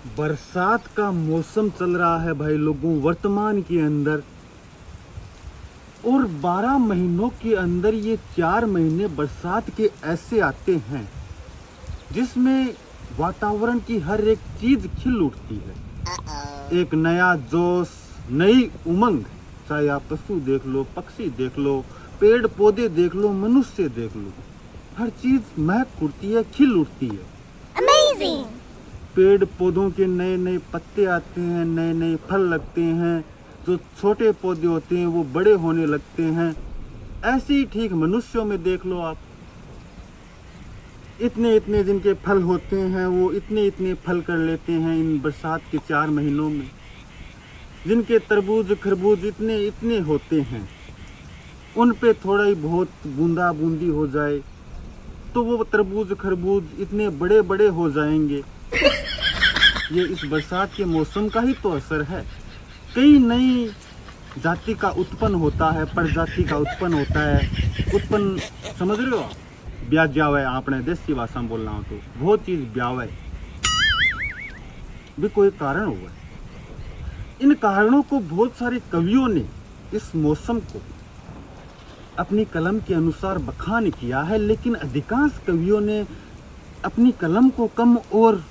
बरसात का मौसम चल रहा है भाई लोगों वर्तमान के अंदर, और 12 महीनों के अंदर ये 4 महीने बरसात के ऐसे आते हैं जिसमें वातावरण की हर एक चीज खिल उठती है। एक नया जोश, नई उमंग, चाहे आप पशु देख लो, पक्षी देख लो, पेड़ पौधे देख लो, मनुष्य देख लो, हर चीज महक उठती है, खिल उठती है। Amazing! पेड़ पौधों के नए नए पत्ते आते हैं, नए नए फल लगते हैं, जो छोटे पौधे होते हैं वो बड़े होने लगते हैं। ऐसे ही ठीक मनुष्यों में देख लो आप, इतने इतने जिनके फल होते हैं वो इतने इतने फल कर लेते हैं इन बरसात के 4 महीनों में। जिनके तरबूज खरबूज इतने इतने होते हैं, उन पे थोड़ा ही बहुत बूंदा बूंदी हो जाए तो वो तरबूज खरबूज इतने बड़े बड़े हो जाएंगे। ये इस बरसात के मौसम का ही तो असर है। कई नई जाति का उत्पन्न होता है, प्रजाति का उत्पन्न होता है। उत्पन्न समझ रहे हो आप? ब्याह है, आपने देसी भाषा में बोलना हो तो बहुत चीज ब्याह है भी कोई कारण हुआ है। इन कारणों को बहुत सारे कवियों ने इस मौसम को अपनी कलम के अनुसार बखान किया है, लेकिन अधिकांश कवियों ने अपनी कलम को कम और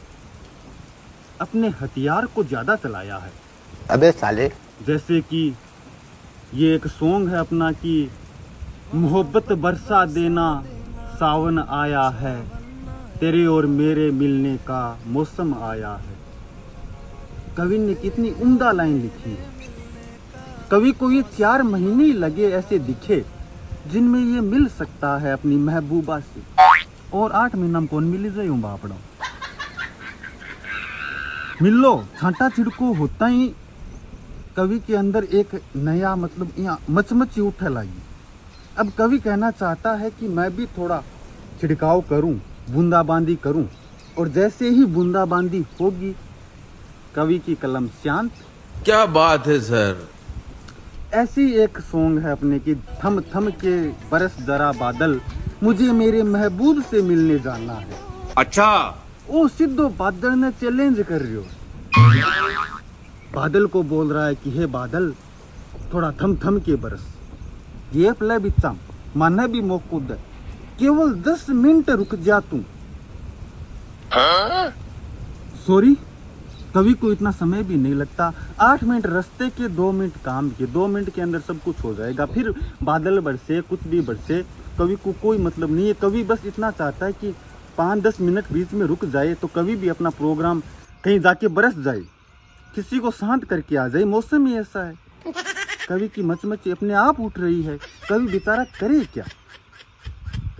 अपने हथियार को ज्यादा चलाया है। अबे साले, जैसे कि ये एक सॉन्ग है अपना कि मोहब्बत बरसा देना सावन आया है, तेरे और मेरे मिलने का मौसम आया है। कवि ने कितनी उम्दा लाइन लिखी है। कवि को ये 4 महीने ही लगे ऐसे दिखे जिनमें ये मिल सकता है अपनी महबूबा से, और 8 महीना में कौन मिली जाए बापड़ा मिलो छांटा छिड़को होता ही कवि के अंदर एक नया मतलब यहाँ मचमची उठे लगी। अब कवि कहना चाहता है कि मैं भी थोड़ा छिड़काव करूं, बूंदाबांदी करूं, और जैसे ही बूंदाबांदी होगी कवि की कलम शांत। क्या बात है सर। ऐसी एक सॉन्ग है अपने की, थम थम के बरस जरा बादल, मुझे मेरे महबूब से मिलने जाना है। अच्छा, ओ सिद्धो बादल ने चैलेंज कर रही हो, बादल को बोल रहा है कि हे बादल थोड़ा थम थम के बरस, ये प्ले बिच्चा माने भी मौको दे, केवल 10 मिनट रुक जा तू। सॉरी, कवि को इतना समय भी नहीं लगता। 8 मिनट रास्ते के, 2 मिनट काम के, 2 मिनट के अंदर सब कुछ हो जाएगा। फिर बादल बरसे, कुछ भी बरसे, कवि को कोई मतलब नहीं है। कवि बस इतना चाहता है कि 5-10 मिनट बीच में रुक जाए तो कवि भी अपना प्रोग्राम कहीं जाके बरस जाए, किसी को शांत करके आ जाए। मौसम ही ऐसा है। कवि की मचमची अपने आप उठ रही है, कवि बेचारा करे क्या।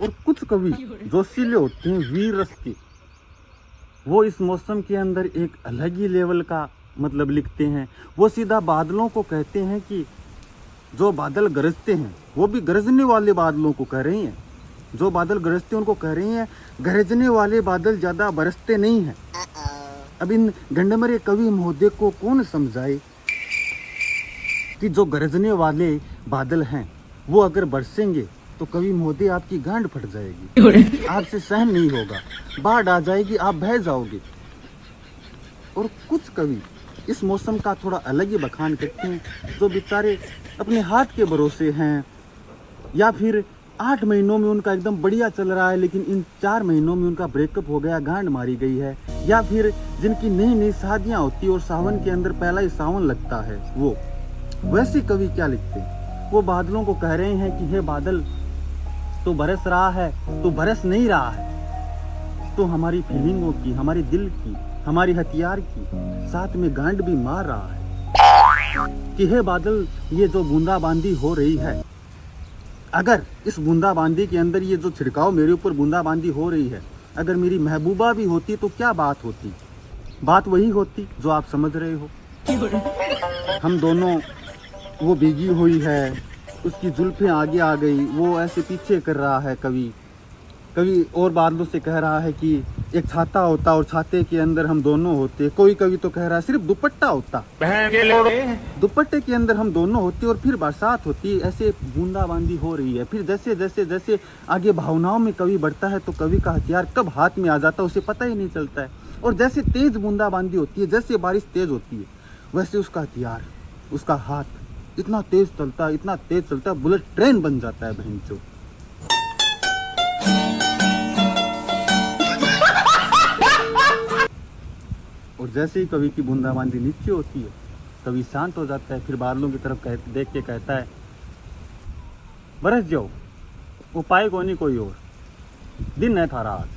और कुछ कवि जोशीले होते हैं, वीर रस के, वो इस मौसम के अंदर एक अलग ही लेवल का मतलब लिखते हैं। वो सीधा बादलों को कहते हैं कि जो बादल गरजते हैं वो भी गरजने वाले बादलों को कह रही हैं। जो बादल गरजते हैं उनको कह रही हैं गरजने वाले बादल ज्यादा बरसते नहीं हैं। अब इन गंडमरे कवि महोदय को कौन समझाए कि जो गरजने वाले बादल हैं वो अगर बरसेंगे तो कवि महोदय आपकी गांड फट जाएगी, आपसे सहन नहीं होगा, बाढ़ आ जाएगी, आप बह जाओगे। और कुछ कवि इस मौसम का थोड़ा अलग ही बखान करते हैं, जो बेचारे अपने हाथ के भरोसे हैं, या फिर 8 महीनों में उनका एकदम बढ़िया चल रहा है लेकिन इन 4 महीनों में उनका ब्रेकअप हो गया, गांड मारी गई है। या फिर जिनकी नई नई शादियां होती और सावन के अंदर पहला ही सावन लगता है, वो वैसे कवि क्या लिखते हैं, वो बादलों को कह रहे हैं कि हे बादल तो बरस रहा है, तो बरस नहीं रहा है, तो हमारी फीलिंगों की, हमारे दिल की, हमारी हथियार की, साथ में गांड भी मार रहा है कि हे बादल ये जो बूंदाबांदी हो रही है, अगर इस बूंदाबांदी के अंदर ये जो छिड़काव मेरे ऊपर बूंदाबांदी हो रही है, अगर मेरी महबूबा भी होती तो क्या बात होती। बात वही होती जो आप समझ रहे हो। हम दोनों, वो भीगी हुई है, उसकी जुल्फें आगे आ गई, वो ऐसे पीछे कर रहा है कवि और बादलों से कह रहा है कि एक छाता होता और छाते के अंदर हम दोनों होते। कोई कवि तो कह रहा है सिर्फ दुपट्टा होता, दुपट्टे के अंदर हम दोनों होते और फिर बरसात होती। ऐसे बूंदाबांदी हो रही है। फिर जैसे जैसे जैसे आगे भावनाओं में कवि बढ़ता है तो कवि का हथियार कब हाथ में आ जाता है उसे पता ही नहीं चलता है। और जैसे तेज बूंदाबांदी होती है, जैसे बारिश तेज होती है, वैसे उसका हथियार, उसका हाथ इतना तेज चलता है, इतना तेज चलता है, बुलेट ट्रेन बन जाता है बहन चो। और जैसे ही कवि की बूंदाबांदी नीचे होती है, कवि शांत हो जाता है, फिर बादलों की तरफ देख के कहता है, बरस जाओ, उपाय को नहीं कोई और, दिन है थारा आज।